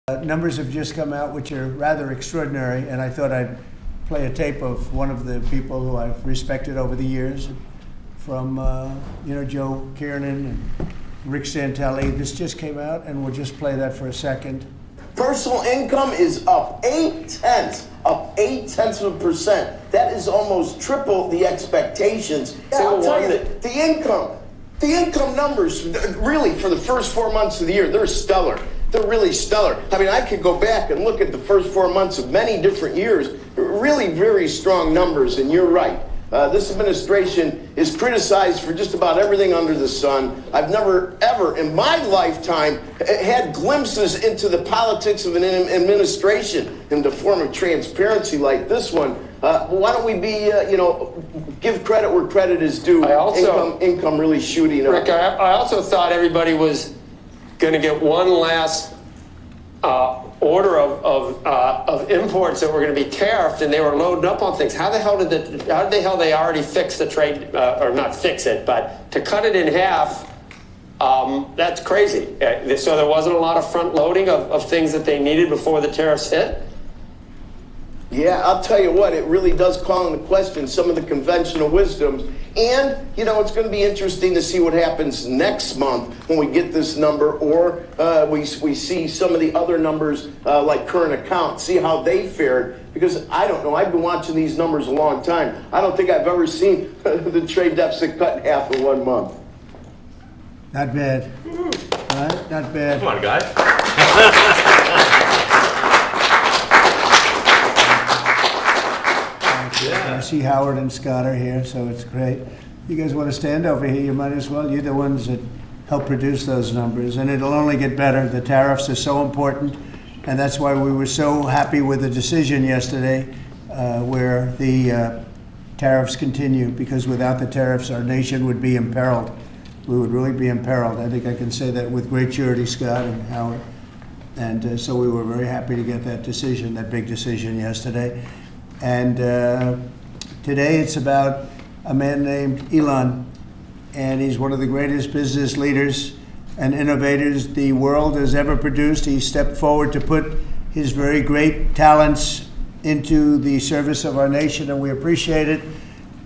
Numbers have just come out which are rather extraordinary, and I thought I'd play a tape of one of the people who I've respected over the years, from Joe Kiernan and Rick Santelli. This just came out, and we'll just play that for a second. Personal income is up 0.8%. That is almost triple the expectations. Yeah, I'll tell you that the income numbers, really, for the first 4 months of the year, they're stellar. They're really stellar. I mean, I could go back and look at the first 4 months of many different years. Really very strong numbers, and you're right. This administration is criticized for just about everything under the sun. I've never, ever in my lifetime had glimpses into the politics of an administration in the form of transparency like this one. Why don't we be, give credit where credit is due. Income really shooting up. Rick, I also thought everybody was going to get one last order of imports that were going to be tariffed, and they were loading up on things. How the hell they already fix the trade, or not fix it, but to cut it in half? That's crazy. So there wasn't a lot of front loading of things that they needed before the tariffs hit. Yeah, I'll tell you what, it really does call into question some of the conventional wisdoms. And, it's going to be interesting to see what happens next month when we get this number, or we see some of the other numbers like current account, see how they fared. Because I don't know, I've been watching these numbers a long time. I don't think I've ever seen the trade deficit cut in half in 1 month. Not bad. Right? Not bad. Come on, guys. I see Howard and Scott are here, so it's great. You guys want to stand over here? You might as well. You're the ones that help produce those numbers, and it'll only get better. The tariffs are so important, and that's why we were so happy with the decision yesterday where the tariffs continue, because without the tariffs, our nation would be imperiled. We would really be imperiled. I think I can say that with great surety, Scott and Howard. And so we were very happy to get that decision, that big decision yesterday. And today it's about a man named Elon, and he's one of the greatest business leaders and innovators the world has ever produced. He stepped forward to put his very great talents into the service of our nation, and we appreciate it.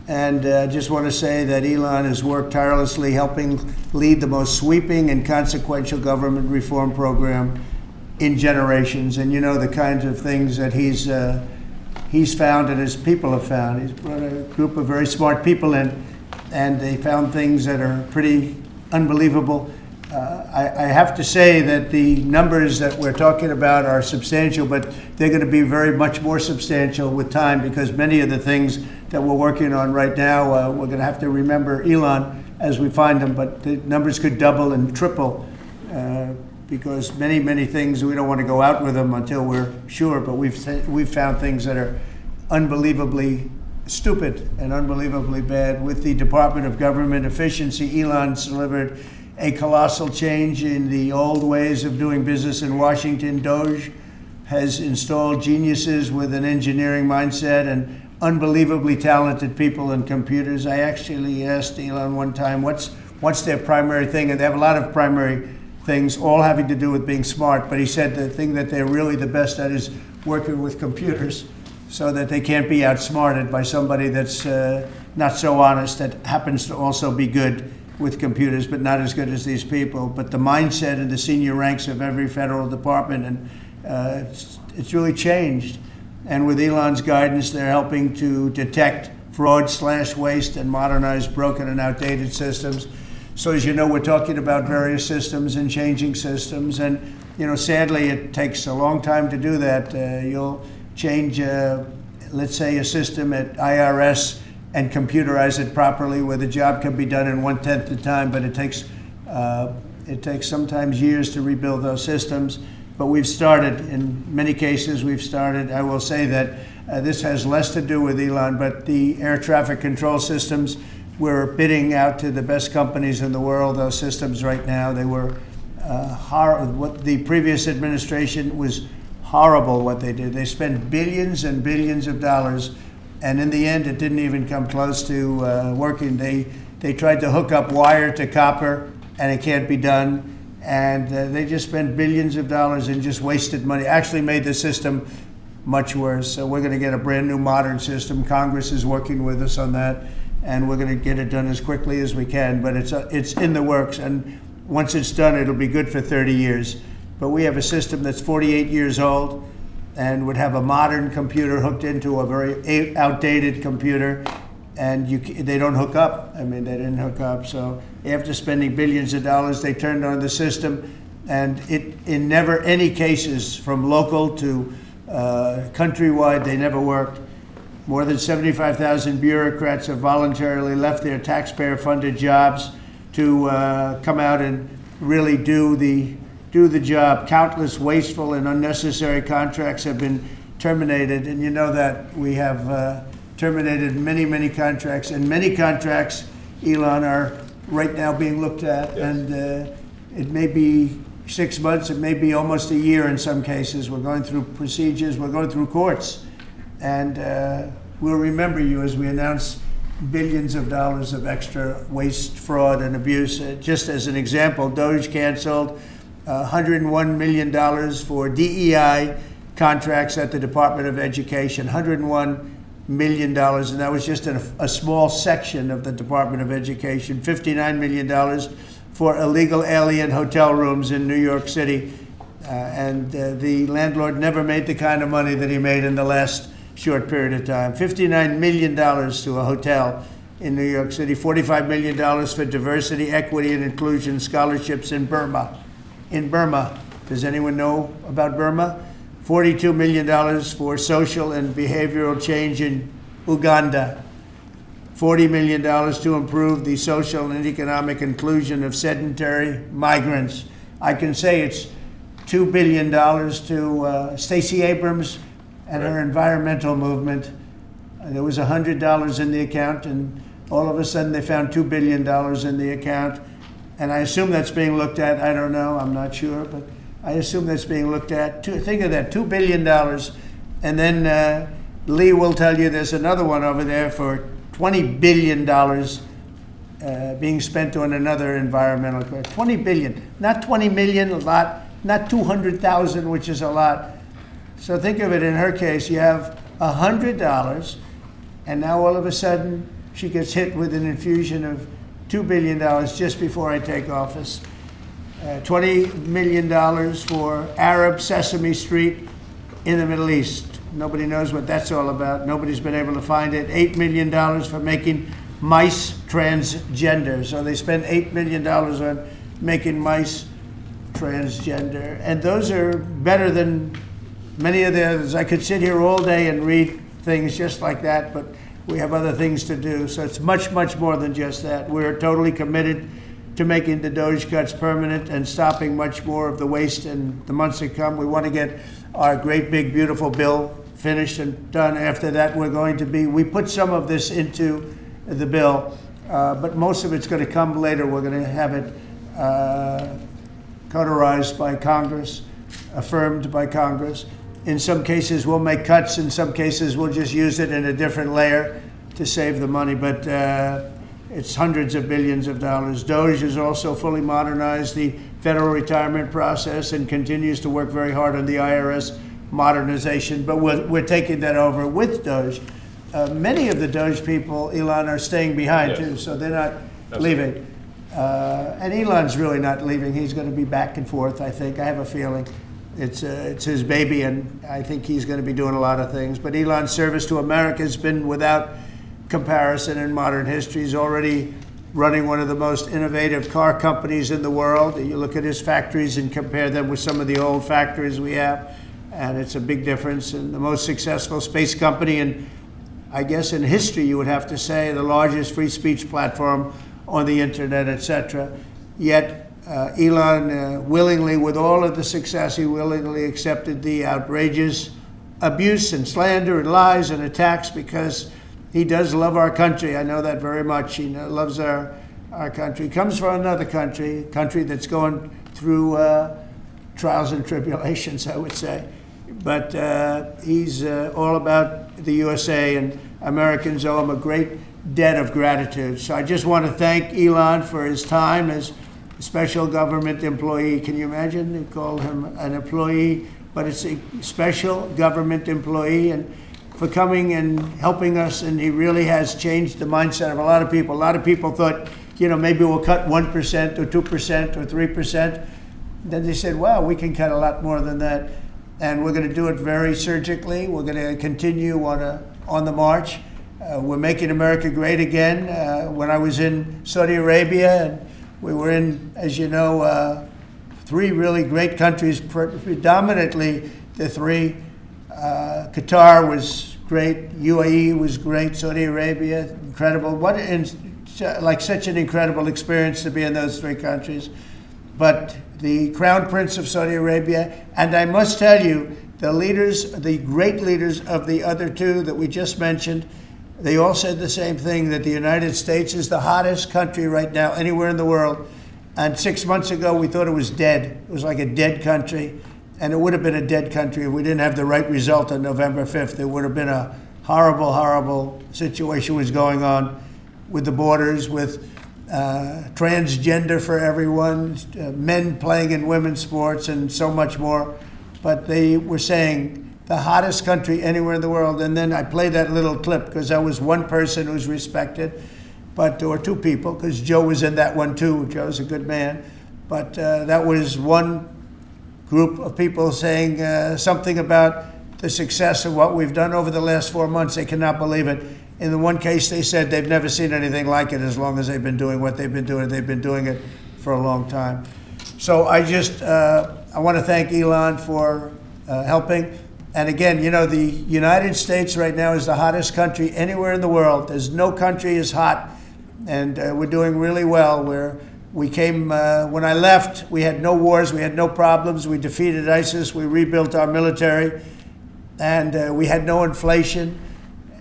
And I just want to say that Elon has worked tirelessly helping lead the most sweeping and consequential government reform program in generations. And the kinds of things that he's found and his people have found. He's brought a group of very smart people in, and they found things that are pretty unbelievable. I have to say that the numbers that we're talking about are substantial, but they're going to be very much more substantial with time, because many of the things that we're working on right now, we're going to have to remember Elon as we find them, but the numbers could double and triple. Because many things, we don't want to go out with them until we're sure, but we've found things that are unbelievably stupid and unbelievably bad. With the Department of Government Efficiency, Elon's delivered a colossal change in the old ways of doing business in Washington. Doge has installed geniuses with an engineering mindset and unbelievably talented people in computers. I actually asked Elon one time, what's their primary thing? And they have a lot of primary things, all having to do with being smart. But he said the thing that they're really the best at is working with computers, so that they can't be outsmarted by somebody that's not so honest, that happens to also be good with computers, but not as good as these people. But the mindset in the senior ranks of every federal department, and it's really changed. And with Elon's guidance, they're helping to detect fraud/waste and modernize broken and outdated systems. So as you know, we're talking about various systems and changing systems. And, sadly, it takes a long time to do that. You'll change, let's say, a system at IRS and computerize it properly, where the job can be done in 1/10 the time, but it takes sometimes years to rebuild those systems. But we've started, in many cases, I will say that this has less to do with Elon, but the air traffic control systems, we're bidding out to the best companies in the world, those systems right now. They were what the previous administration was horrible what they did. They spent billions and billions of dollars, and in the end, it didn't even come close to working. They tried to hook up wire to copper, and it can't be done. and they just spent billions of dollars and just wasted money. Actually made the system much worse. So we're going to get a brand new modern system. Congress is working with us on that, and we're going to get it done as quickly as we can. But it's in the works, and once it's done, it'll be good for 30 years. But we have a system that's 48 years old and would have a modern computer hooked into a very outdated computer, and they don't hook up. I mean, they didn't hook up. So after spending billions of dollars, they turned on the system, and in never any cases, from local to countrywide, they never worked. More than 75,000 bureaucrats have voluntarily left their taxpayer-funded jobs to come out and really do the job. Countless wasteful and unnecessary contracts have been terminated, and you know that we have terminated many, many contracts, and many contracts, Elon, are right now being looked at, and it may be 6 months, it may be almost a year in some cases. We're going through procedures, we're going through courts, and we'll remember you as we announce billions of dollars of extra waste, fraud, and abuse. Just as an example, Doge canceled $101 million for DEI contracts at the Department of Education, $101 million, and that was just a small section of the Department of Education. $59 million for illegal alien hotel rooms in New York City, and the landlord never made the kind of money that he made in the last short period of time. $59 million to a hotel in New York City, $45 million for diversity, equity, and inclusion scholarships in Burma. In Burma, does anyone know about Burma? $42 million for social and behavioral change in Uganda. $40 million to improve the social and economic inclusion of sedentary migrants. I can say it's $2 billion to Stacey Abrams and her environmental movement. There was $100 in the account, and all of a sudden they found $2 billion in the account. And I assume that's being looked at. I don't know, I'm not sure, but I assume that's being looked at. Think of that, $2 billion. And then Lee will tell you there's another one over there for $20 billion being spent on another environmental question. $20 billion, not 20 million, a lot, not 200,000, which is a lot. So think of it, in her case, you have $100, and now all of a sudden she gets hit with an infusion of $2 billion just before I take office. $20 million for Arab Sesame Street in the Middle East. Nobody knows what that's all about. Nobody's been able to find it. $8 million for making mice transgender. So they spend $8 million on making mice transgender. And those are better than many of the others. I could sit here all day and read things just like that, but we have other things to do. So it's much, much more than just that. We're totally committed to making the Doge cuts permanent and stopping much more of the waste in the months to come. We want to get our great, big, beautiful bill finished and done. After that, we put some of this into the bill, but most of it's going to come later. We're going to have it cauterized by Congress, affirmed by Congress. In some cases, we'll make cuts. In some cases, we'll just use it in a different layer to save the money. But it's hundreds of billions of dollars. Doge has also fully modernized the federal retirement process and continues to work very hard on the IRS modernization. But we're taking that over with Doge. Many of the Doge people, Elon, are staying behind too, so they're not leaving. And Elon's really not leaving. He's going to be back and forth, I think. I have a feeling. It's his baby, and I think he's going to be doing a lot of things. But Elon's service to America has been without comparison in modern history. He's already running one of the most innovative car companies in the world. You look at his factories and compare them with some of the old factories we have, and it's a big difference. And the most successful space company, and I guess in history you would have to say the largest free speech platform on the internet, etc. Yet Elon willingly, with all of the success, he willingly accepted the outrageous abuse and slander and lies and attacks because he does love our country. I know that very much. He loves our country. He comes from another country, a country that's going through trials and tribulations, I would say. But he's all about the USA, and Americans owe him a great debt of gratitude. So I just want to thank Elon for his time as special government employee. Can you imagine? They call him an employee, but it's a special government employee, and for coming and helping us, and he really has changed the mindset of a lot of people. A lot of people thought, maybe we'll cut 1% or 2% or 3%. Then they said, wow, we can cut a lot more than that. And we're going to do it very surgically. We're going to continue on the march. We're making America great again. When I was in Saudi Arabia, and we were in, as you know, 3 really great countries, predominantly the 3. Qatar was great, UAE was great, Saudi Arabia, incredible. Such an incredible experience to be in those 3 countries. But the Crown Prince of Saudi Arabia, and I must tell you, the great leaders of the other 2 that we just mentioned, they all said the same thing, that the United States is the hottest country right now anywhere in the world. And 6 months ago, we thought it was dead. It was like a dead country. And it would have been a dead country if we didn't have the right result on November 5th. It would have been a horrible, horrible situation was going on with the borders, with transgender for everyone, men playing in women's sports, and so much more. But they were saying the hottest country anywhere in the world. And then I played that little clip because that was one person who's respected, or 2 people, because Joe was in that one too. Joe's a good man. But that was one group of people saying something about the success of what we've done over the last 4 months. They cannot believe it. In the one case, they said they've never seen anything like it as long as they've been doing what they've been doing. They've been doing it for a long time. So I want to thank Elon for helping. And again, the United States right now is the hottest country anywhere in the world. There's no country as hot, and we're doing really well. We came, when I left, we had no wars, we had no problems. We defeated ISIS, we rebuilt our military, and we had no inflation.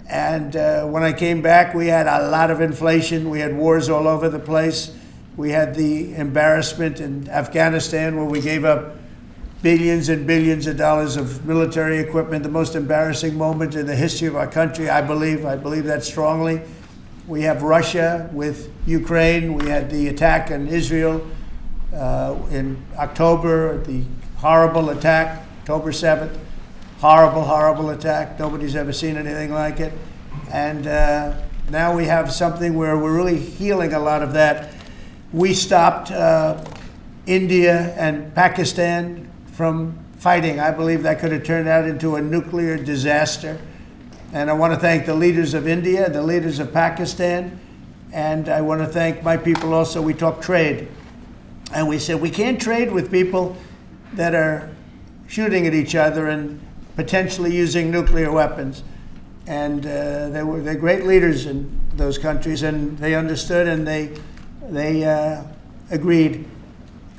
And when I came back, we had a lot of inflation. We had wars all over the place. We had the embarrassment in Afghanistan where we gave up billions and billions of dollars of military equipment, the most embarrassing moment in the history of our country, I believe. I believe that strongly. We have Russia with Ukraine. We had the attack on Israel in October, the horrible attack, October 7th. Horrible, horrible attack. Nobody's ever seen anything like it. And now we have something where we're really healing a lot of that. We stopped India and Pakistan from fighting. I believe that could have turned out into a nuclear disaster. And I want to thank the leaders of India, the leaders of Pakistan, and I want to thank my people also. We talked trade. And we said we can't trade with people that are shooting at each other and potentially using nuclear weapons. And they're great leaders in those countries, and they understood, and they agreed.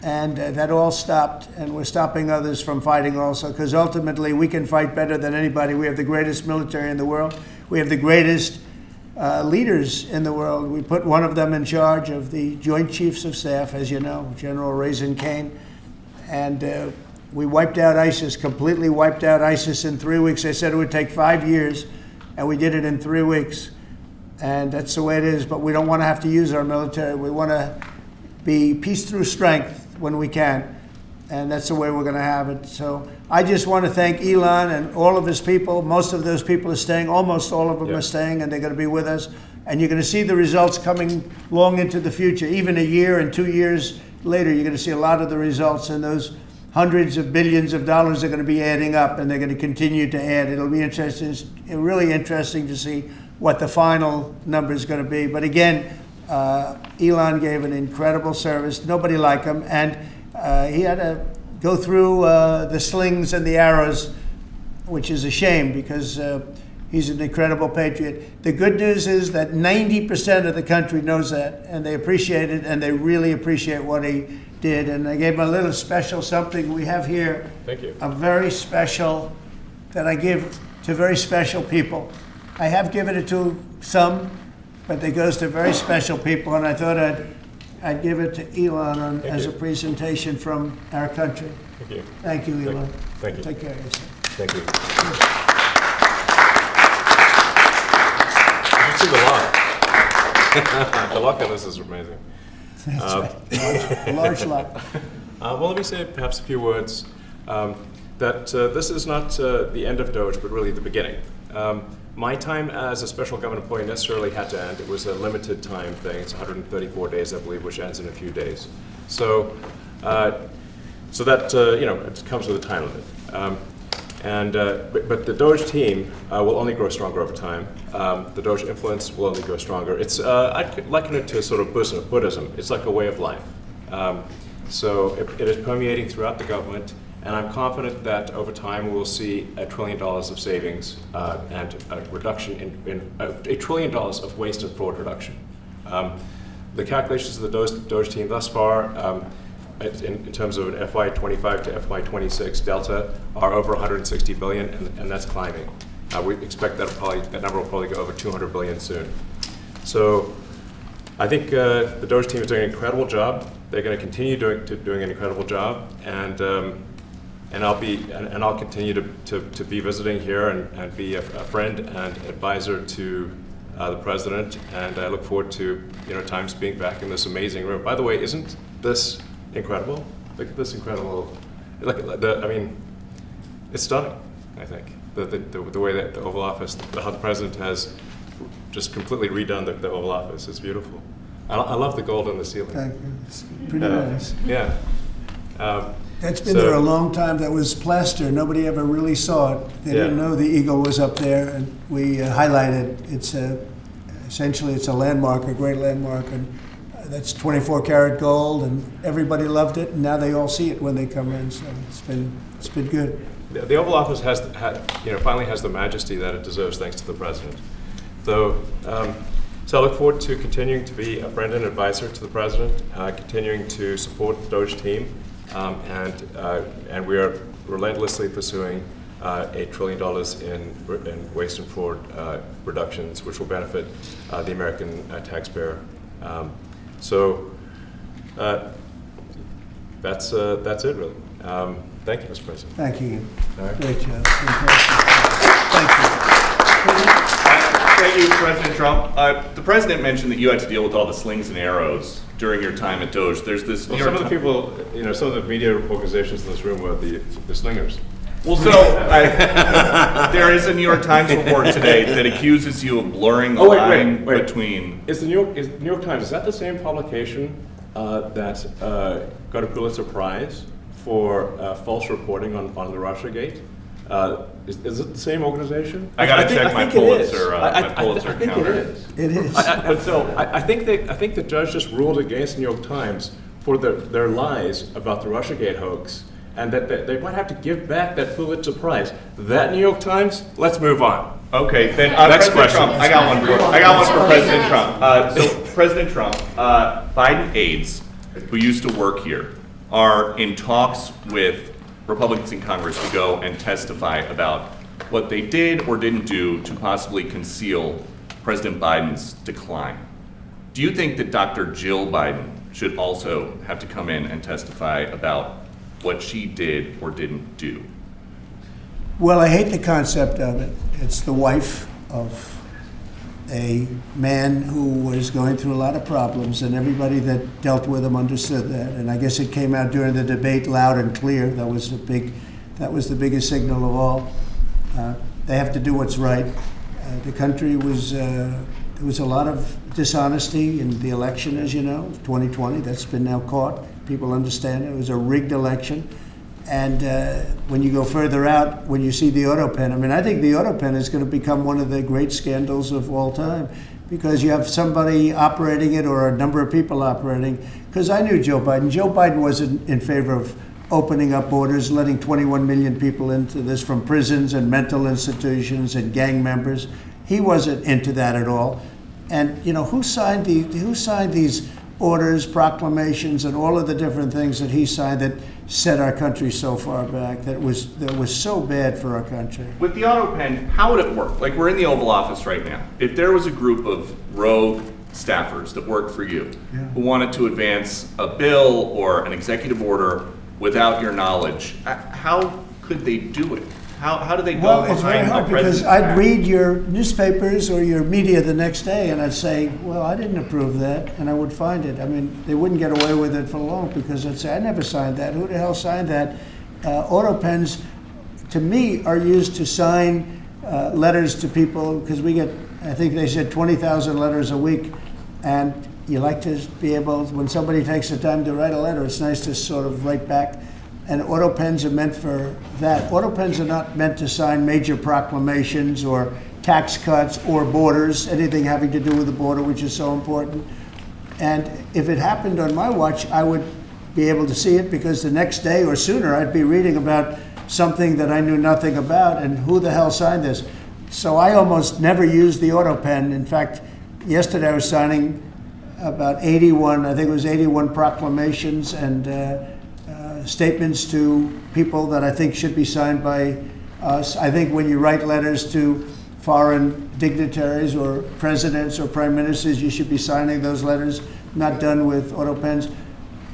And that all stopped, and we're stopping others from fighting also, because ultimately we can fight better than anybody. We have the greatest military in the world. We have the greatest leaders in the world. We put one of them in charge of the Joint Chiefs of Staff, as you know, General Raisin Kane. And we wiped out ISIS, completely wiped out ISIS in 3 weeks. They said it would take 5 years, and we did it in 3 weeks. And that's the way it is. But we don't want to have to use our military. We want to be peace through strength when we can. And that's the way we're going to have it. So I just want to thank Elon and all of his people. Most of those people are staying. Almost all of them are staying, and they're going to be with us. And you're going to see the results coming long into the future. Even a year and 2 years later, you're going to see a lot of the results, and those hundreds of billions of dollars are going to be adding up, and they're going to continue to add. It'll be interesting, really interesting to see what the final number is going to be. But again, Elon gave an incredible service. Nobody like him, and he had to go through the slings and the arrows, which is a shame because he's an incredible patriot. The good news is that 90% of the country knows that, and they appreciate it, and they really appreciate what he did. And I gave him a little special something we have here. Thank you. A very special, that I give to very special people. I have given it to some, but it goes to very special people, and I thought I'd give it to Elon as a presentation from our country. Thank you. Thank you, Elon. Thank you. Take care of yourself. Thank you. You see the luck. The luck of this is amazing. That's right. Large lot. Well, let me say perhaps a few words that this is not the end of Doge, but really the beginning. My time as a special government employee necessarily had to end. It was a limited time thing. It's 134 days, I believe, which ends in a few days. So, so that it comes with a time limit. But the Doge team will only grow stronger over time. The Doge influence will only grow stronger. It's I'd liken it to sort of Buddhism. It's like a way of life. So it is permeating throughout the government. And I'm confident that over time we'll see $1 trillion of savings and a reduction in $1 trillion of waste and fraud reduction. The calculations of the Doge team thus far, in terms of an FY25 to FY26 delta, are over 160 billion, and that's climbing. We expect that number will probably go over 200 billion soon. So I think the Doge team is doing an incredible job. They're going to continue doing an incredible job, and I'll continue to be visiting here and be a friend and advisor to the president. And I look forward to times being back in this amazing room. By the way, isn't this incredible? Look at this incredible. I mean, it's stunning. I think the way that the Oval Office, how the president has just completely redone the Oval Office. It's beautiful. I love the gold on the ceiling. Thank you. It's pretty nice. Yeah. That's been there a long time. That was plaster. Nobody ever really saw it. They didn't know the eagle was up there, and we highlighted. It's essentially it's a landmark, a great landmark, and that's 24 karat gold, and everybody loved it. And now they all see it when they come in. So it's been good. The Oval Office finally has the majesty that it deserves, thanks to the president. So I look forward to continuing to be a friend and advisor to the president, continuing to support the Doge team. And we are relentlessly pursuing $8 trillion in waste and fraud reductions, which will benefit the American taxpayer. So that's it, really. Thank you, Mr. President. Thank you. All right. Great job. Thank you. Thank you, President Trump. The president mentioned that you had to deal with all the slings and arrows during your time at Doge. There's this. Well, some of the people, some of the media organizations in this room were the slingers. Well, so there is a New York Times report today that accuses you of blurring the line between. Is the New York Times, is that the same publication that got a Pulitzer Prize for false reporting on the Russiagate? Is it the same organization? I got to check my Pulitzer I think counter. It is. I think the judge just ruled against the New York Times for their lies about the Russiagate hoax, and that they might have to give back that Pulitzer Prize. That New York Times. Let's move on. Okay, then Next President question. Trump. I got one for President Trump. So President Trump, Biden aides who used to work here are in talks with Republicans in Congress to go and testify about what they did or didn't do to possibly conceal President Biden's decline. Do you think that Dr. Jill Biden should also have to come in and testify about what she did or didn't do? Well, I hate the concept of it. It's the wife of a man who was going through a lot of problems, and everybody that dealt with him understood that. And I guess it came out during the debate loud and clear. That was the biggest signal of all. They have to do what's right. The country was there was a lot of dishonesty in the election, as you know, 2020. That's been now caught. People understand it was a rigged election. And when you go further out, when you see the auto pen, I think the auto pen is going to become one of the great scandals of all time, because you have somebody operating it or a number of people operating. Because I knew Joe Biden. Joe Biden wasn't in favor of opening up borders, letting 21 million people into this from prisons and mental institutions and gang members. He wasn't into that at all. And who signed these orders, proclamations, and all of the different things that he signed that set our country so far back, that was so bad for our country? With the auto pen, how would it work? Like, we're in the Oval Office right now. If there was a group of rogue staffers that worked for you who wanted to advance a bill or an executive order without your knowledge, how could they do it? How do they go Well, it's very behind hard a because president's I'd back? read your newspapers or your media the next day and I'd say, well, I didn't approve that, and I would find it. I mean, they wouldn't get away with it for long because I'd say, I never signed that. Who the hell signed that? Auto pens, to me, are used to sign letters to people because we get, I think they said 20,000 letters a week, and you like to be able, when somebody takes the time to write a letter, it's nice to sort of write back. And auto pens are meant for that. Auto pens are not meant to sign major proclamations or tax cuts or borders, anything having to do with the border, which is so important. And if it happened on my watch, I would be able to see it because the next day or sooner I'd be reading about something that I knew nothing about and who the hell signed this. So I almost never use the auto pen. In fact, yesterday I was signing about 81, I think it was 81 proclamations and statements to people that I think should be signed by us. I think when you write letters to foreign dignitaries or presidents or prime ministers, you should be signing those letters, not done with auto pens.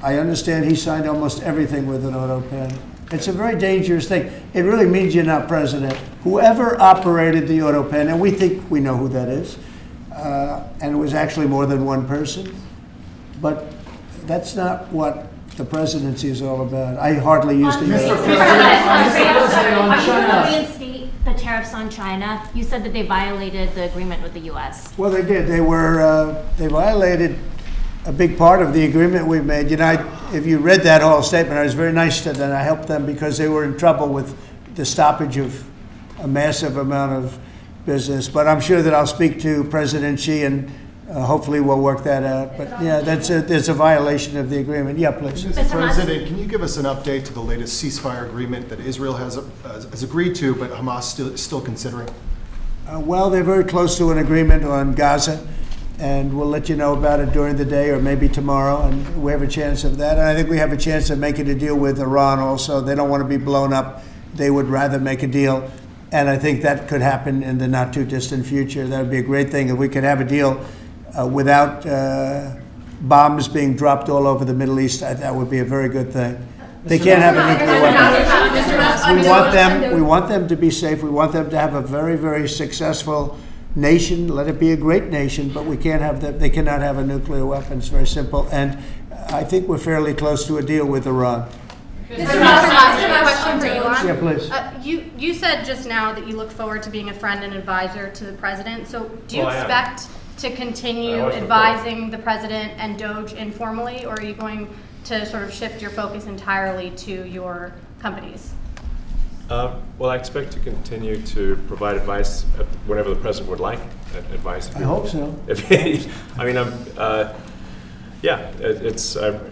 I understand he signed almost everything with an auto pen. It's a very dangerous thing. It really means you're not president. Whoever operated the auto pen, and we think we know who that is, and it was actually more than one person, but that's not what the presidency is all about. I hardly used to use it. Are you going to reinstate the tariffs on China? You said that they violated the agreement with the U.S. Well, they did. They violated a big part of the agreement we made. You know, if you read that whole statement, I was very nice to them. I helped them because they were in trouble with the stoppage of a massive amount of business. But I'm sure that I'll speak to President Xi and hopefully we'll work that out. But yeah, there's a violation of the agreement. Yeah, please. Mr. President, can you give us an update to the latest ceasefire agreement that Israel has agreed to, but Hamas is still considering? Well, they're very close to an agreement on Gaza, and we'll let you know about it during the day or maybe tomorrow, and we have a chance of that. And I think we have a chance of making a deal with Iran also. They don't want to be blown up. They would rather make a deal, and I think that could happen in the not too distant future. That would be a great thing if we could have a deal without bombs being dropped all over the Middle East. That would be a very good thing. They can't have a nuclear weapon. We want them to be safe. We want them to have a very, very successful nation. Let it be a great nation, but we can't have that. They cannot have a nuclear weapon. It's very simple. And I think we're fairly close to a deal with Iran. Mr. Musk, question for Elon. Yeah, please. You said just now that you look forward to being a friend and advisor to the president. So do you Well, I am. expect to continue advising the president and Doge informally, or are you going to sort of shift your focus entirely to your companies? Well, I expect to continue to provide advice whenever the president would like advice. I hope so. I mean, I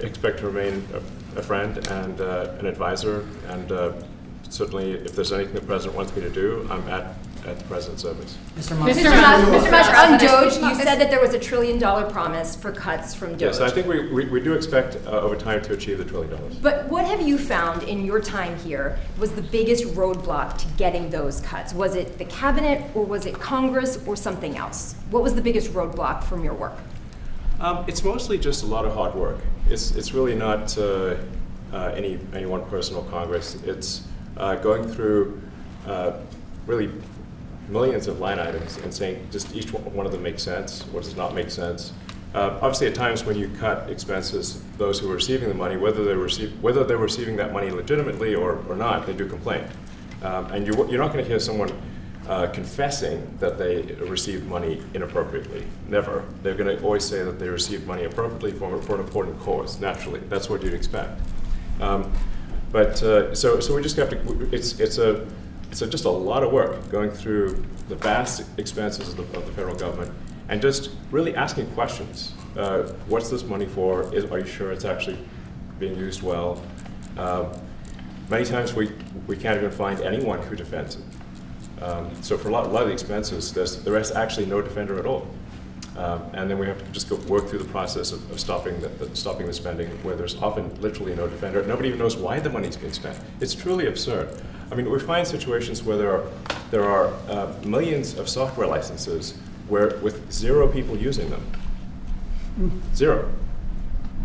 expect to remain a friend and an advisor, and certainly if there's anything the president wants me to do, I'm at the president's service. Mr. Musk, on Doge, you said that there was $1 trillion promise for cuts from Doge. Yes, I think we do expect over time to achieve the $1 trillion. But what have you found in your time here was the biggest roadblock to getting those cuts? Was it the cabinet, or was it Congress, or something else? What was the biggest roadblock from your work? It's mostly just a lot of hard work. It's really not any one person or Congress. It's going through really millions of line items and saying just each one of them makes sense, what does not make sense. Obviously, at times when you cut expenses, those who are receiving the money, whether they're receiving that money legitimately or not, they do complain. And you're not going to hear someone confessing that they received money inappropriately. Never. They're going to always say that they received money appropriately for an important cause. Naturally, that's what you'd expect. So we just have to. It's just a lot of work going through the vast expenses of the federal government and just really asking questions. What's this money for? Are you sure it's actually being used well? Many times we can't even find anyone who defends it. So for a lot of the expenses, there is actually no defender at all. And then we have to just work through the process of stopping the spending, where there's often literally no defender. Nobody even knows why the money's being spent. It's truly absurd. I mean, we find situations where there are millions of software licenses with 0 people using them. 0.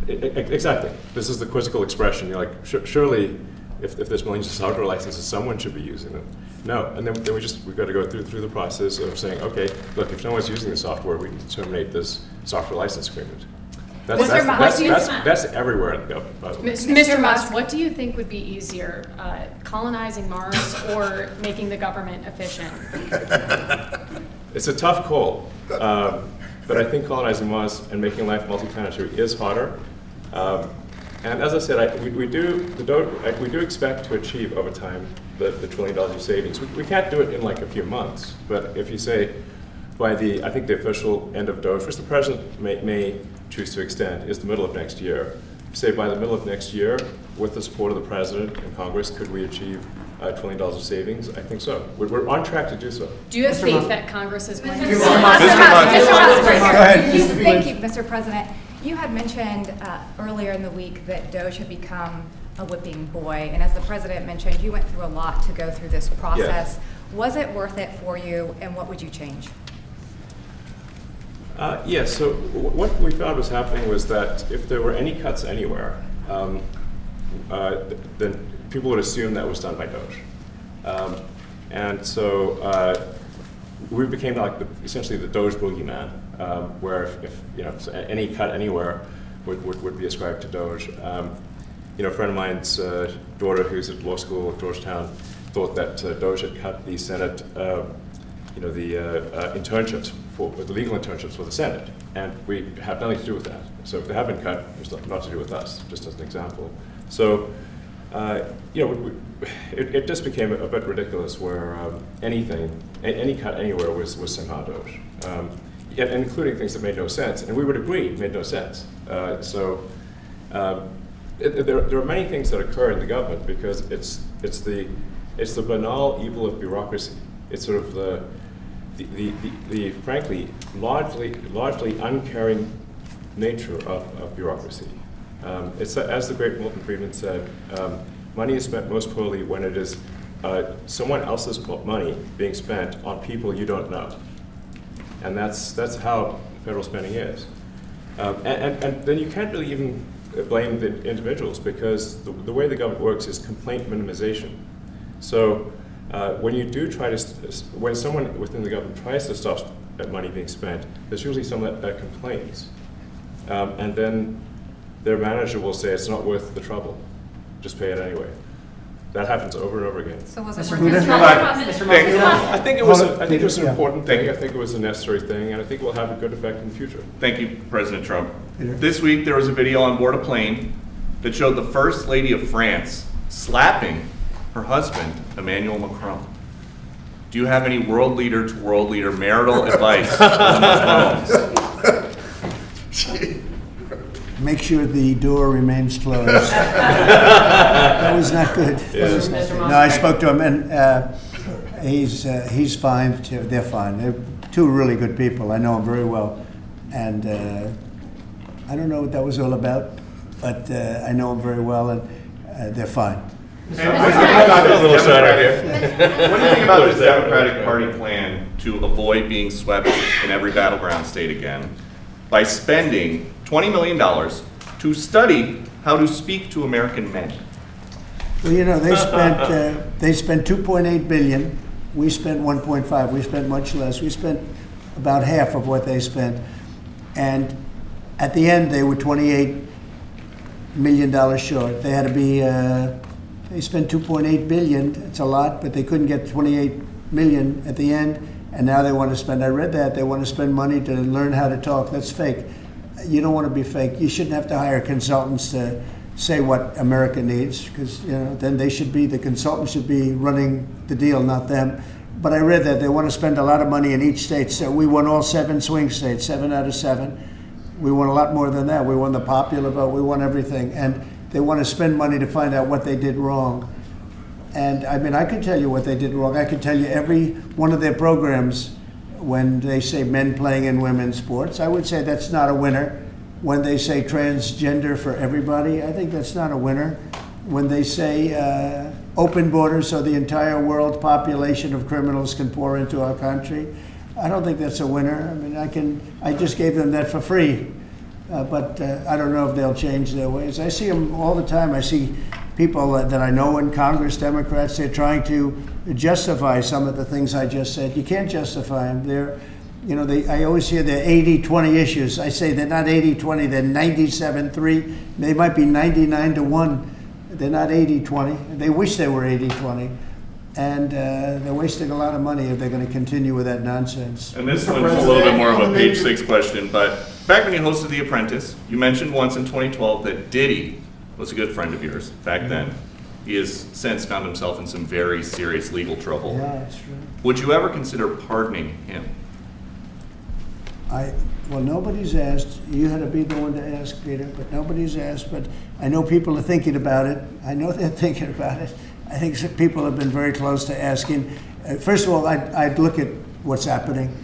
Exactly. This is the quizzical expression. You're like, surely, if there's millions of software licenses, someone should be using them. No, and then we've got to go through the process of saying, okay, look, if no one's using the software, we need to terminate this software license agreement. That's everywhere in the government, by the way. Mr. Musk, what do you think would be easier, colonizing Mars or making the government efficient? It's a tough call, but I think colonizing Mars and making life multi-planetary is harder. And as I said, we do expect to achieve over time the $1 trillion of savings. We can't do it in like a few months, but if you say by I think the official end of Doge, which the president may choose to extend, is the middle of next year. Say by the middle of next year, with the support of the president and Congress, could we achieve $1 trillion of savings? I think so. We're on track to do so. Do you have faith that Congress is going to? Mr. Musk. Go ahead. Thank you, Mr. President. You had mentioned earlier in the week that Doge had become a whipping boy, and as the president mentioned, you went through a lot to go through this process. Yes. Was it worth it for you, and what would you change? Yes, so what we found was happening was that if there were any cuts anywhere, then people would assume that was done by Doge. And so we became like essentially the Doge boogeyman, where if any cut anywhere would be ascribed to Doge. A friend of mine's daughter, who's at law school at Georgetown, thought that Doge had cut the Senate, internships the legal internships for the Senate, and we have nothing to do with that. So if they have been cut, it's not to do with us. Just as an example. So it just became a bit ridiculous where any cut anywhere was somehow Doge, including things that made no sense, and we would agree made no sense. There are many things that occur in the government because it's the banal evil of bureaucracy. It's sort of the frankly largely uncaring nature of bureaucracy. It's as the great Milton Friedman said, money is spent most poorly when it is someone else's money being spent on people you don't know, and that's how federal spending is. And then you can't really even blame the individuals because the way the government works is complaint minimization. So when you do when someone within the government tries to stop money being spent, there's usually someone that complains, and then their manager will say it's not worth the trouble, just pay it anyway. That happens over and over again. So was it I think it was an important thing. I think it was a necessary thing, and I think it will have a good effect in the future. Thank you, President Trump. This week there was a video on board a plane that showed the First Lady of France slapping her husband, Emmanuel Macron. Do you have any world leader to world leader marital advice on those phones? Make sure the door remains closed. That was not good. No, I spoke to him, and he's fine. They're fine. They're two really good people. I know them very well, and I don't know what that was all about, but I know them very well, and they're fine. What do you think about this Democratic Party plan to avoid being swept in every battleground state again by spending $20 million to study how to speak to American men? Well, they spent 2.8 billion. We spent 1.5. We spent much less. We spent about half of what they spent, and at the end they were $28 million short. They had to be. They spent 2.8 billion. It's a lot, but they couldn't get 28 million at the end, and now they want to spend. I read that they want to spend money to learn how to talk. That's fake. You don't want to be fake. You shouldn't have to hire consultants to say what America needs, because then the consultants should be running the deal, not them. But I read that they want to spend a lot of money in each state. So we won all 7 swing states, 7 out of 7. We won a lot more than that. We won the popular vote. We won everything, and they want to spend money to find out what they did wrong. And I mean, I could tell you what they did wrong. I could tell you every one of their programs. When they say men playing in women's sports, I would say that's not a winner. When they say transgender for everybody, I think that's not a winner. When they say open borders so the entire world population of criminals can pour into our country, I don't think that's a winner. I mean, I just gave them that for free, but I don't know if they'll change their ways. I see them all the time. I see people that I know in Congress, Democrats, they're trying to justify some of the things I just said. You can't justify them. I always hear they're 80-20 issues. I say they're not 80-20, they're 97-3. They might be 99-1. They're not 80-20. They wish they were 80-20. And they're wasting a lot of money if they're going to continue with that nonsense. And this one's a little bit more of a page 6 question, but back when you hosted The Apprentice, you mentioned once in 2012 that Diddy was a good friend of yours back then. He has since found himself in some very serious legal trouble. Yeah, that's true. Would you ever consider pardoning him? Well, nobody's asked. You had to be the one to ask, Peter, but nobody's asked. But I know people are thinking about it. I know they're thinking about it. I think some people have been very close to asking. First of all, I'd look at what's happening,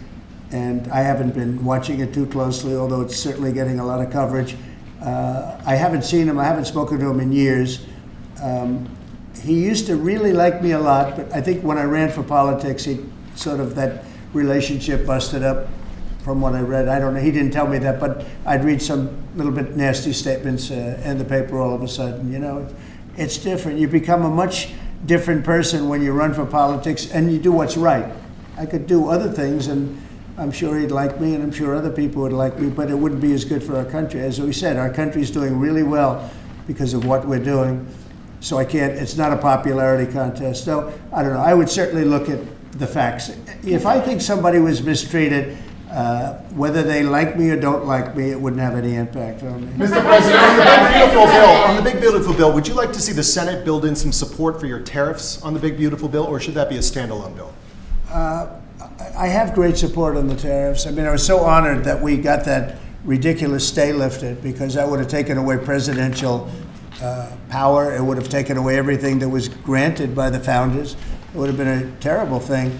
and I haven't been watching it too closely, although it's certainly getting a lot of coverage. I haven't seen him. I haven't spoken to him in years. He used to really like me a lot, but I think when I ran for politics, that relationship busted up. From what I read, I don't know. He didn't tell me that, but I'd read some little bit nasty statements in the paper all of a sudden. It's different. You become a much different person when you run for politics and you do what's right. I could do other things, and I'm sure he'd like me, and I'm sure other people would like me, but it wouldn't be as good for our country. As we said, our country's doing really well because of what we're doing. So it's not a popularity contest. So I don't know. I would certainly look at the facts. If I think somebody was mistreated, whether they like me or don't like me, it wouldn't have any impact on me. Mr. President, on the big beautiful bill, would you like to see the Senate build in some support for your tariffs on the big beautiful bill, or should that be a standalone bill? I have great support on the tariffs. I mean, I was so honored that we got that ridiculous stay lifted, because that would have taken away presidential power. It would have taken away everything that was granted by the founders. It would have been a terrible thing.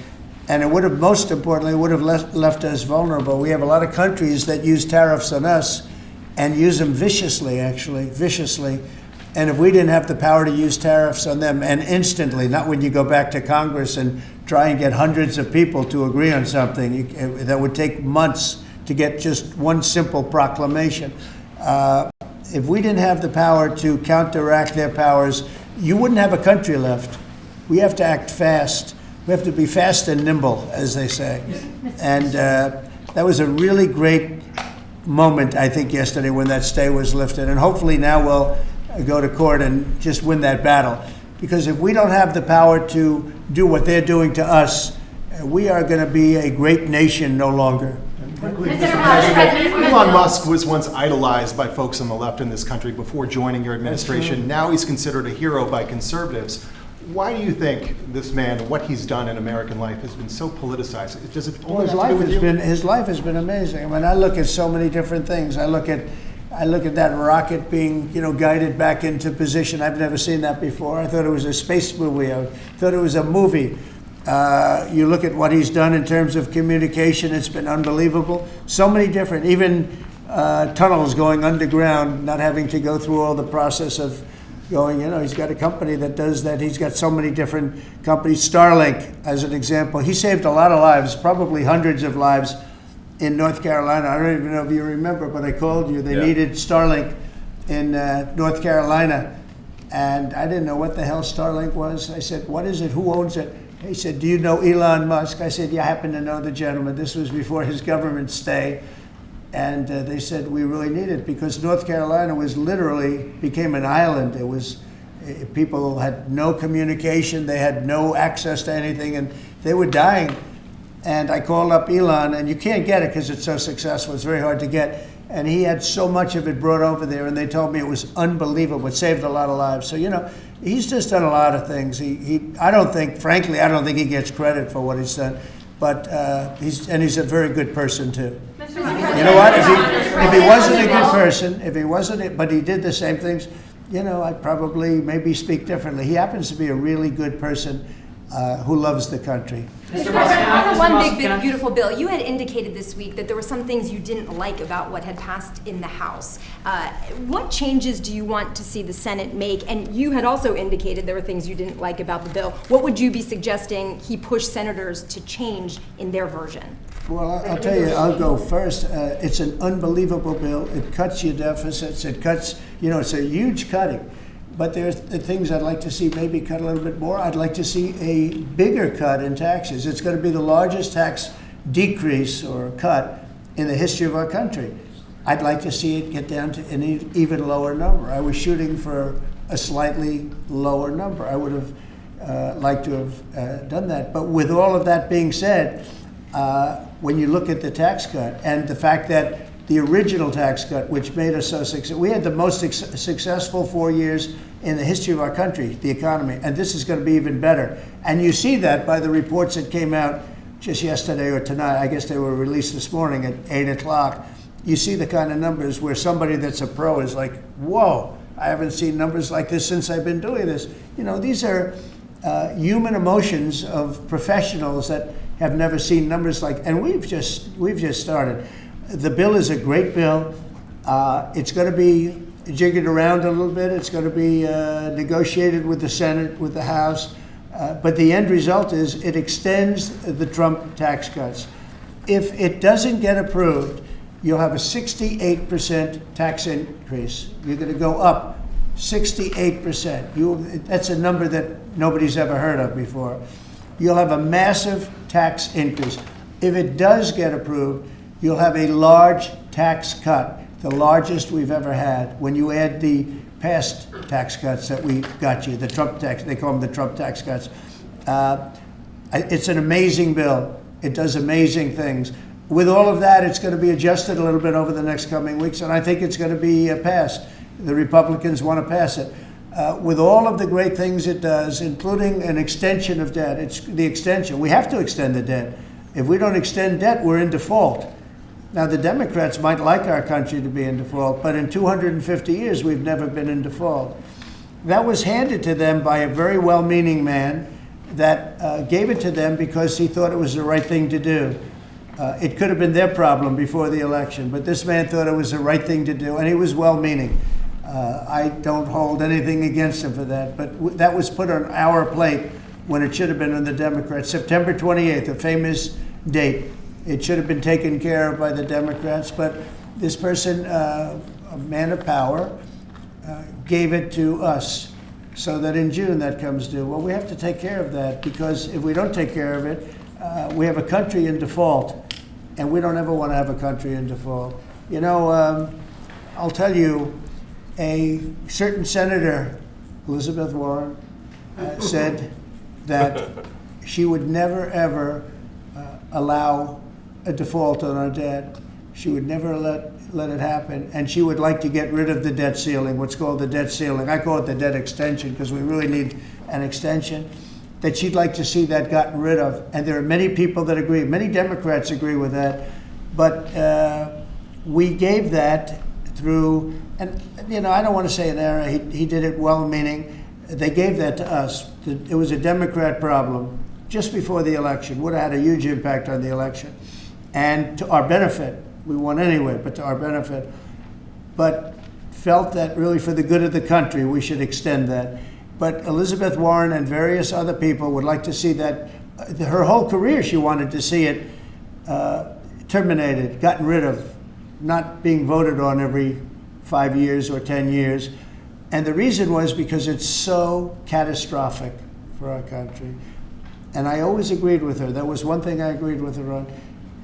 And it would have, most importantly, left us vulnerable. We have a lot of countries that use tariffs on us and use them viciously, viciously. And if we didn't have the power to use tariffs on them, and instantly, not when you go back to Congress and try and get hundreds of people to agree on something, that would take months to get just one simple proclamation. If we didn't have the power to counteract their powers, you wouldn't have a country left. We have to act fast. We have to be fast and nimble, as they say. And that was a really great moment, I think, yesterday when that stay was lifted. And hopefully now we'll go to court and just win that battle. Because if we don't have the power to do what they're doing to us, we are going to be a great nation no longer. Elon Musk was once idolized by folks on the left in this country before joining your administration. Now he's considered a hero by conservatives. Why do you think this man, what he's done in American life, has been so politicized? Does it only have to do with you? His life has been amazing. I mean, I look at so many different things. I look at that rocket being, guided back into position. I've never seen that before. I thought it was a space movie. I thought it was a movie. You look at what he's done in terms of communication. It's been unbelievable. So many different, even tunnels going underground, not having to go through all the process of going, he's got a company that does that. He's got so many different companies. Starlink, as an example. He saved a lot of lives, probably hundreds of lives in North Carolina. I don't even know if you remember, but I called you. They needed Starlink in North Carolina. And I didn't know what the hell Starlink was. I said, what is it? Who owns it? He said, do you know Elon Musk? I said, yeah, I happen to know the gentleman. This was before his government stay. And they said, we really need it, because North Carolina became an island. It was, people had no communication. They had no access to anything, and they were dying. And I called up Elon, and you can't get it because it's so successful. It's very hard to get. And he had so much of it brought over there, and they told me it was unbelievable. It saved a lot of lives. So, he's just done a lot of things. I don't think he gets credit for what he's done. But he's a very good person too. You know what? If he wasn't a good person, but he did the same things, I'd probably maybe speak differently. He happens to be a really good person who loves the country. Mr. President, one big, beautiful bill. You had indicated this week that there were some things you didn't like about what had passed in the House. What changes do you want to see the Senate make? And you had also indicated there were things you didn't like about the bill. What would you be suggesting he push senators to change in their version? Well, I'll tell you, I'll go first. It's an unbelievable bill. It cuts your deficits. It cuts, it's a huge cutting. But there's the things I'd like to see maybe cut a little bit more. I'd like to see a bigger cut in taxes. It's going to be the largest tax decrease or cut in the history of our country. I'd like to see it get down to an even lower number. I was shooting for a slightly lower number. I would have liked to have done that. But with all of that being said, when you look at the tax cut and the fact that the original tax cut, which made us so successful, we had the most successful 4 years in the history of our country, the economy, and this is going to be even better. And you see that by the reports that came out just yesterday or tonight. I guess they were released this morning at 8 o'clock. You see the kind of numbers where somebody that's a pro is like, whoa, I haven't seen numbers like this since I've been doing this. You know, these are human emotions of professionals that have never seen numbers like, and we've just started. The bill is a great bill. It's going to be jiggered around a little bit. It's going to be negotiated with the Senate, with the House. But the end result is it extends the Trump tax cuts. If it doesn't get approved, you'll have a 68% tax increase. You're going to go up 68%. That's a number that nobody's ever heard of before. You'll have a massive tax increase. If it does get approved, you'll have a large tax cut, the largest we've ever had. When you add the past tax cuts that we got you, the Trump tax, they call them the Trump tax cuts. It's an amazing bill. It does amazing things. With all of that, it's going to be adjusted a little bit over the next coming weeks, and I think it's going to be passed. The Republicans want to pass it. With all of the great things it does, including an extension of debt, it's the extension. We have to extend the debt. If we don't extend debt, we're in default. Now, the Democrats might like our country to be in default, but in 250 years, we've never been in default. That was handed to them by a very well-meaning man that gave it to them because he thought it was the right thing to do. It could have been their problem before the election, but this man thought it was the right thing to do, and he was well-meaning. I don't hold anything against him for that, but that was put on our plate when it should have been on the Democrats. September 28th, a famous date. It should have been taken care of by the Democrats, but this person, a man of power, gave it to us so that in June that comes due. Well, we have to take care of that because if we don't take care of it, we have a country in default, and we don't ever want to have a country in default. You know, I'll tell you, a certain senator, Elizabeth Warren, said that she would never, ever allow a default on our debt. She would never let it happen, and she would like to get rid of the debt ceiling, what's called the debt ceiling. I call it the debt extension because we really need an extension, that she'd like to see that gotten rid of. And there are many people that agree. Many Democrats agree with that. But we gave that through, and you know, I don't want to say an error. He did it well-meaning. They gave that to us. It was a Democrat problem just before the election. Would have had a huge impact on the election. And to our benefit, we won anyway, but to our benefit. But felt that really for the good of the country, we should extend that. But Elizabeth Warren and various other people would like to see that. Her whole career, she wanted to see it terminated, gotten rid of, not being voted on every 5 years or 10 years. And the reason was because it's so catastrophic for our country. And I always agreed with her. That was one thing I agreed with her on.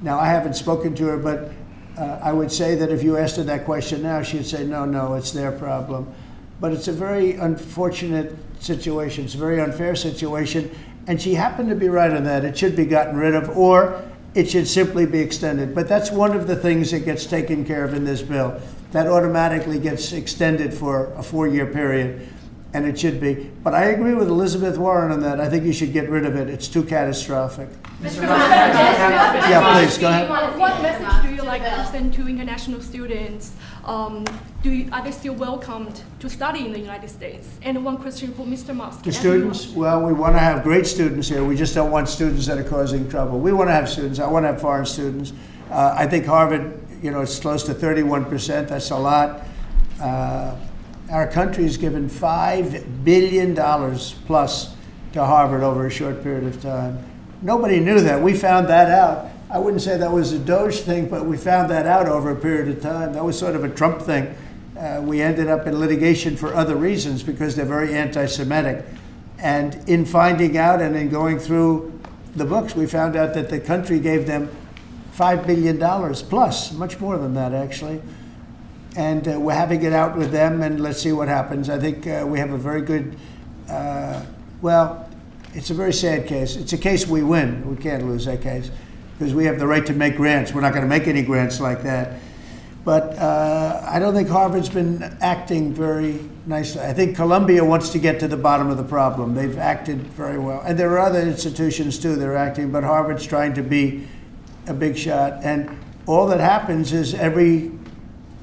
Now, I haven't spoken to her, but I would say that if you asked her that question now, she'd say, no, it's their problem. But it's a very unfortunate situation. It's a very unfair situation. And she happened to be right on that. It should be gotten rid of, or it should simply be extended. But that's one of the things that gets taken care of in this bill. That automatically gets extended for a 4-year period, and it should be. But I agree with Elizabeth Warren on that. I think you should get rid of it. It's too catastrophic. Yeah, please, go ahead. What message do you like to send to international students? Are they still welcomed to study in the United States? And one question for Mr. Musk. To students? Well, we want to have great students here. We just don't want students that are causing trouble. We want to have students. I want to have foreign students. I think Harvard, you know, it's close to 31%. That's a lot. Our country has given $5 billion plus to Harvard over a short period of time. Nobody knew that. We found that out. I wouldn't say that was a Doge thing, but we found that out over a period of time. That was sort of a Trump thing. We ended up in litigation for other reasons because they're very anti-Semitic. And in finding out and in going through the books, we found out that the country gave them $5 billion plus, much more than that actually. And we're having it out with them, and let's see what happens. I think we have a very good, well, it's a very sad case. It's a case we win. We can't lose that case because we have the right to make grants. We're not going to make any grants like that. But I don't think Harvard's been acting very nicely. I think Columbia wants to get to the bottom of the problem. They've acted very well. And there are other institutions, too, that are acting, but Harvard's trying to be a big shot. And all that happens is every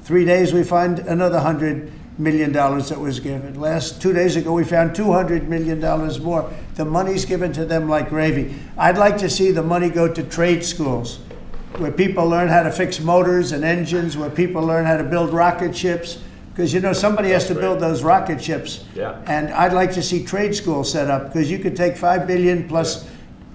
3 days we find another $100 million that was given. 2 days ago, we found $200 million more. The money's given to them like gravy. I'd like to see the money go to trade schools, where people learn how to fix motors and engines, where people learn how to build rocket ships. Because, you know, somebody has to build those rocket ships. Yeah. And I'd like to see trade schools set up, because you could take $5 billion plus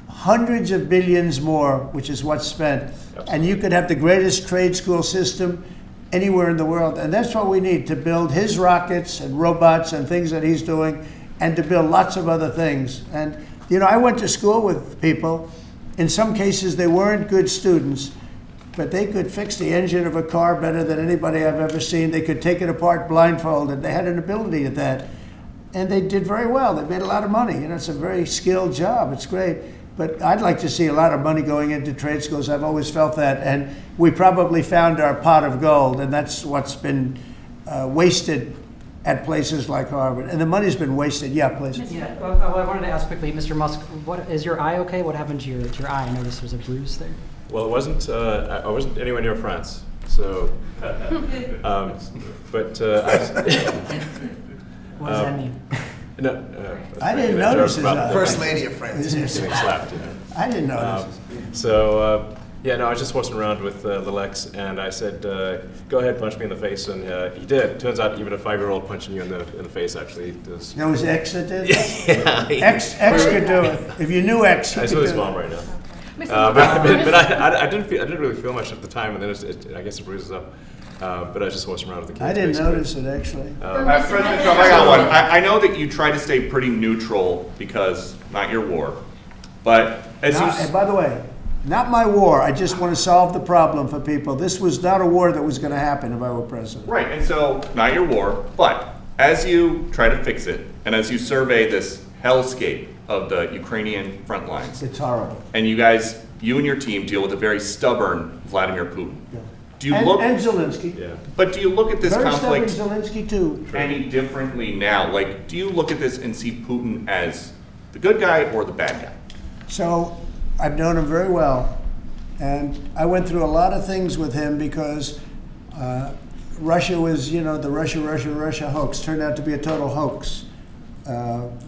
hundreds of billions more, which is what's spent. Absolutely. And you could have the greatest trade school system anywhere in the world. And that's what we need, to build his rockets and robots and things that he's doing, and to build lots of other things. And, you know, I went to school with people. In some cases, they weren't good students, but they could fix the engine of a car better than anybody I've ever seen. They could take it apart blindfolded. They had an ability at that. And they did very well. They made a lot of money. You know, it's a very skilled job. It's great. But I'd like to see a lot of money going into trade schools. I've always felt that. And we probably found our pot of gold, and that's what's been wasted at places like Harvard. And the money's been wasted. Yeah, please. Yeah, well, I wanted to ask quickly, Mr. Musk, is your eye okay? What happened to your eye? I noticed there's a bruise there. Well, it wasn't. I wasn't anywhere near France, so. But. What does that mean? No, I didn't notice his eye. First lady of France. Getting slapped, you know. I didn't notice. Yeah, no, I was just horsing around with Lil X, and I said, "Go ahead, punch me in the face," and he did. Turns out, even a 5-year-old punching you in the face actually does. That was X that did? Yeah. X could do it. If you knew X, I saw his mom right now. But I didn't really feel much at the time, and then I guess it bruises up. But I was just horsing around with the kids. I didn't basically. notice it actually. President Trump, I got one. I know that you try to stay pretty neutral because not your war, but And by the way, not my war. I just want to solve the problem for people. This was not a war that was going to happen if I were president. Right, and so not your war, but as you try to fix it, and as you survey this hellscape of the Ukrainian front lines, It's horrible. and you and your team deal with a very stubborn Vladimir Putin. Yeah. Do you and look? And Zelensky. Yeah. But do you look at this Very conflict stubborn Zelensky too. any differently now? Like, do you look at this and see Putin as the good guy or the bad guy? So I've known him very well, and I went through a lot of things with him because Russia was, you know, the Russia hoax turned out to be a total hoax.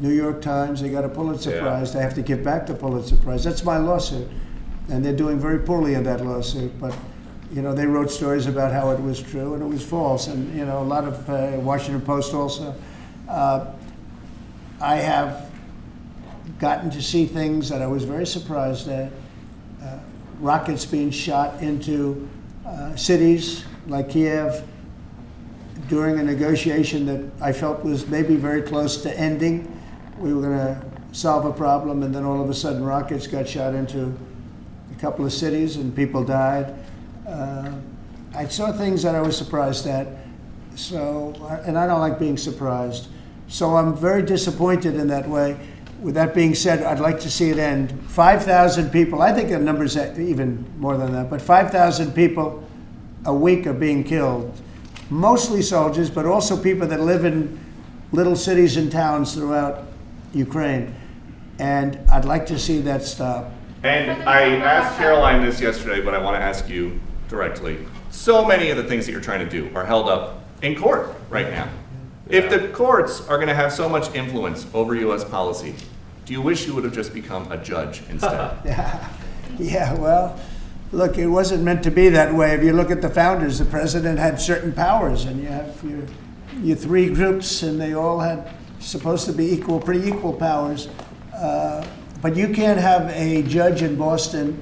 New York Times, they got a Pulitzer Prize. They have to give back the Pulitzer Prize. That's my lawsuit, and they're doing very poorly in that lawsuit. But you know, they wrote stories about how it was true and it was false, and you know, a lot of Washington Post also. I have gotten to see things that I was very surprised at. Rockets being shot into cities like Kiev during a negotiation that I felt was maybe very close to ending. We were going to solve a problem, and then all of a sudden rockets got shot into a couple of cities and people died. I saw things that I was surprised at, and I don't like being surprised. So I'm very disappointed in that way. With that being said, I'd like to see it end. 5,000 people, I think the number's even more than that, but 5,000 people a week are being killed. Mostly soldiers, but also people that live in little cities and towns throughout Ukraine. And I'd like to see that stop. And I asked Caroline this yesterday, but I want to ask you directly. So many of the things that you're trying to do are held up in court right now. If the courts are going to have so much influence over U.S. policy, do you wish you would have just become a judge instead? Yeah, well, look, it wasn't meant to be that way. If you look at the founders, the president had certain powers, and you have your three groups, and they all had supposed to be pretty equal powers. But you can't have a judge in Boston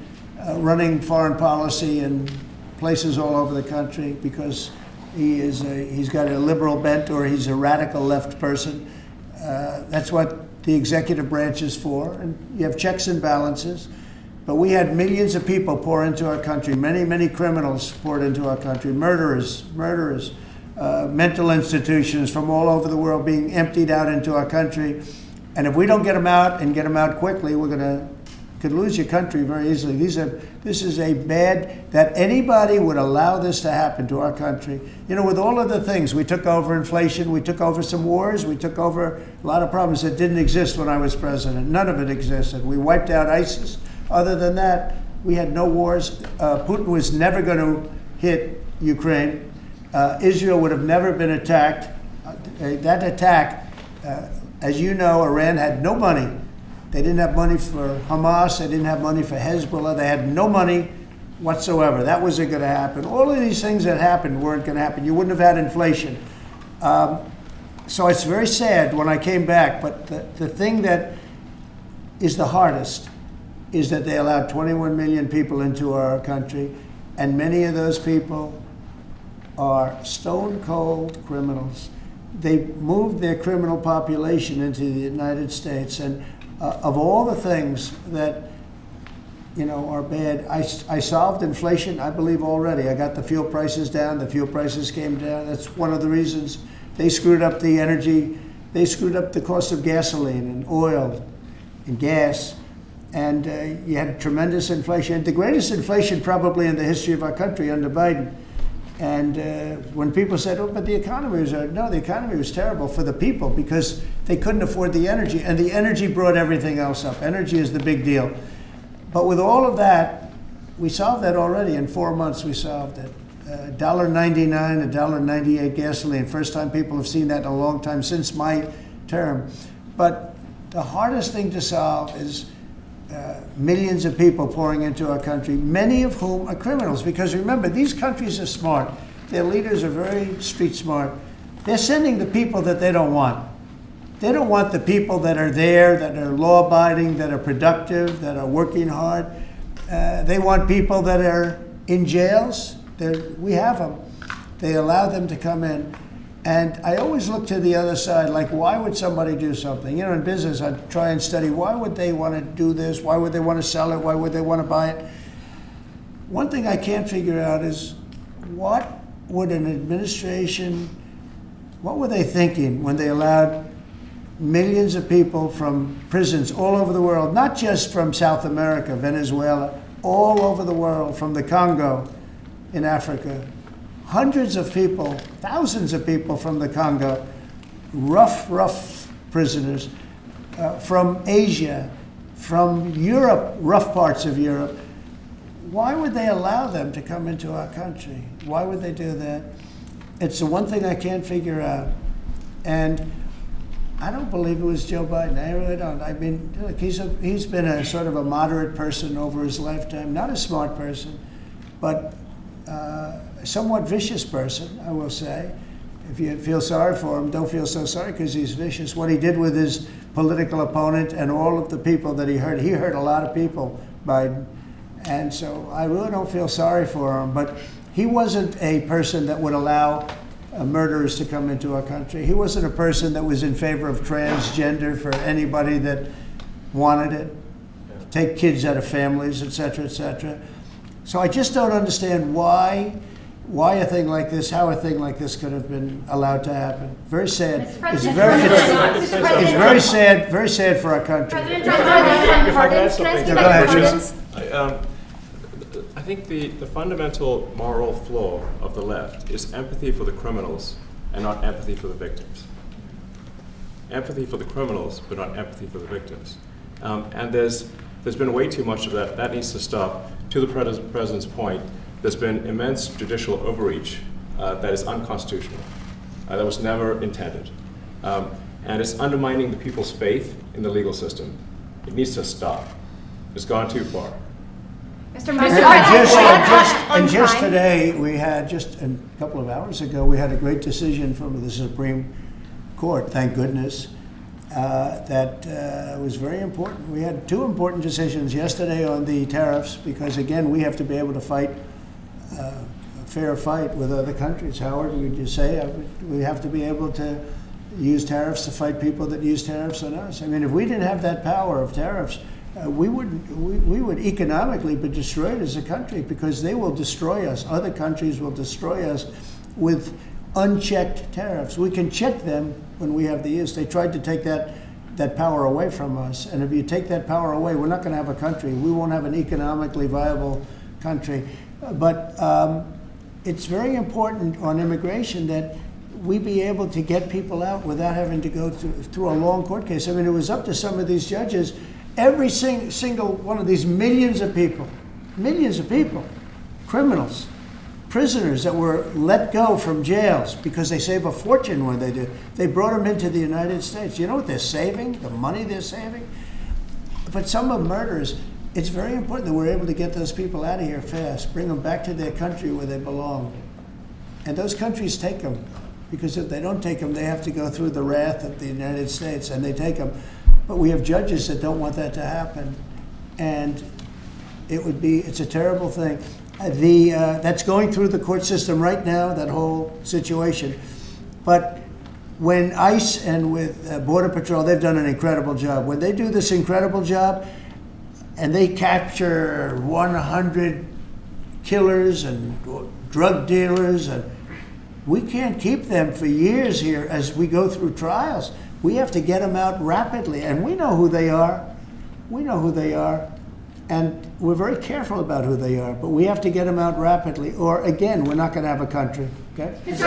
running foreign policy in places all over the country, because He's got a liberal bent, or he's a radical left person. That's what the executive branch is for. And you have checks and balances. But we had millions of people pour into our country. Many, many criminals poured into our country. Murderers, mental institutions from all over the world being emptied out into our country. And if we don't get them out and get them out quickly, could lose your country very easily. This is a bad, that anybody would allow this to happen to our country. You know, with all of the things, we took over inflation, we took over some wars, we took over a lot of problems that didn't exist when I was president. None of it existed. We wiped out ISIS. Other than that, we had no wars. Putin was never going to hit Ukraine. Israel would have never been attacked. That attack, as you know, Iran had no money. They didn't have money for Hamas. They didn't have money for Hezbollah. They had no money whatsoever. That wasn't going to happen. All of these things that happened weren't going to happen. You wouldn't have had inflation. So it's very sad when I came back. But the thing that is the hardest is that they allowed 21 million people into our country, and many of those people are stone cold criminals. They moved their criminal population into the United States, and of all the things that are bad, I solved inflation, I believe, already. I got the fuel prices down. The fuel prices came down. That's one of the reasons. They screwed up the energy. They screwed up the cost of gasoline and oil and gas. And you had tremendous inflation, the greatest inflation probably in the history of our country under Biden. And when people said, "Oh, but the economy was," no, the economy was terrible for the people because they couldn't afford the energy, and the energy brought everything else up. Energy is the big deal. But with all of that, we solved that already. In 4 months, we solved it. $1.99, $1.98 gasoline. First time people have seen that in a long time since my term. But the hardest thing to solve is millions of people pouring into our country, many of whom are criminals. Because remember, these countries are smart. Their leaders are very street smart. They're sending the people that they don't want. They don't want the people that are there, that are law-abiding, that are productive, that are working hard. They want people that are in jails. We have them. They allow them to come in. And I always look to the other side, like, why would somebody do something? In business, I try and study, why would they want to do this? Why would they want to sell it? Why would they want to buy it? One thing I can't figure out is, what would an administration, what were they thinking when they allowed millions of people from prisons all over the world, not just from South America, Venezuela, all over the world, from the Congo in Africa, hundreds of people, thousands of people from the Congo, rough prisoners, from Asia, from Europe, rough parts of Europe. Why would they allow them to come into our country? Why would they do that? It's the one thing I can't figure out. And I don't believe it was Joe Biden. I really don't. I mean, look, he's been a sort of a moderate person over his lifetime, not a smart person, but somewhat vicious person, I will say. If you feel sorry for him, don't feel so sorry because he's vicious. What he did with his political opponent and all of the people that he hurt a lot of people, Biden. And so I really don't feel sorry for him. But he wasn't a person that would allow murderers to come into our country. He wasn't a person that was in favor of transgender for anybody that wanted it, take kids out of families, et cetera, et cetera. So I just don't understand why a thing like this, how a thing like this could have been allowed to happen. Very sad. It's very sad for our country. If I could add something, I think the fundamental moral flaw of the left is empathy for the criminals and not empathy for the victims. Empathy for the criminals, but not empathy for the victims. And there's been way too much of that. That needs to stop. To the president's point, there's been immense judicial overreach that is unconstitutional, that was never intended. And it's undermining the people's faith in the legal system. It needs to stop. It's gone too far. Mr. And just today, we had, just a couple of hours ago, we had a great decision from the Supreme Court, thank goodness, that was very important. We had two important decisions yesterday on the tariffs, because again, we have to be able to fight fair fight with other countries. Howard, would you say we have to be able to use tariffs to fight people that use tariffs on us? I mean, if we didn't have that power of tariffs, we would economically be destroyed as a country, because they will destroy us. Other countries will destroy us with unchecked tariffs. We can check them when we have the use. They tried to take that power away from us. And if you take that power away, we're not going to have a country. We won't have an economically viable country. But it's very important on immigration that we be able to get people out without having to go through a long court case. I mean, it was up to some of these judges. Every single one of these millions of people, criminals, prisoners that were let go from jails because they save a fortune when they do. They brought them into the United States. You know what they're saving? The money they're saving? But some of murders, it's very important that we're able to get those people out of here fast, bring them back to their country where they belong. And those countries take them, because if they don't take them, they have to go through the wrath of the United States, and they take them. But we have judges that don't want that to happen. And it's a terrible thing. That's going through the court system right now, that whole situation. But when ICE and with Border Patrol, they've done an incredible job. When they do this incredible job and they capture 100 killers and drug dealers, and we can't keep them for years here as we go through trials. We have to get them out rapidly, and we know who they are. And we're very careful about who they are, but we have to get them out rapidly, or again, we're not going to have a country. Okay? Maybe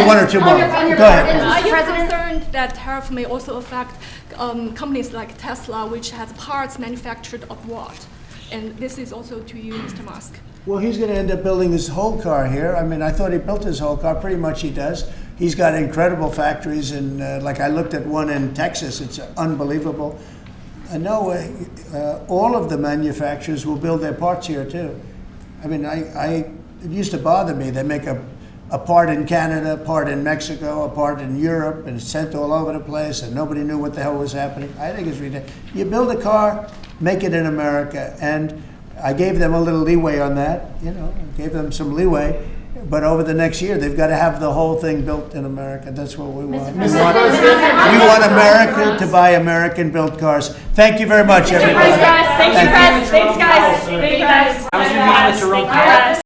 one or two more. Go ahead. Are you concerned that tariff may also affect companies like Tesla, which has parts manufactured abroad? And this is also to you, Mr. Musk. Well, he's going to end up building his whole car here. I mean, I thought he built his whole car. Pretty much he does. He's got incredible factories, and like I looked at one in Texas. It's unbelievable. No, all of the manufacturers will build their parts here too. I mean, it used to bother me. They make a part in Canada, a part in Mexico, a part in Europe, and it's sent all over the place, and nobody knew what the hell was happening. I think it's ridiculous. You build a car, make it in America, and I gave them a little leeway on that. I gave them some leeway. But over the next year, they've got to have the whole thing built in America. That's what we want. We want America to buy American-built cars. Thank you very much, everybody. Thanks, guys. Thanks, guys. Thanks, guys. How's your meeting with Jerome Powell?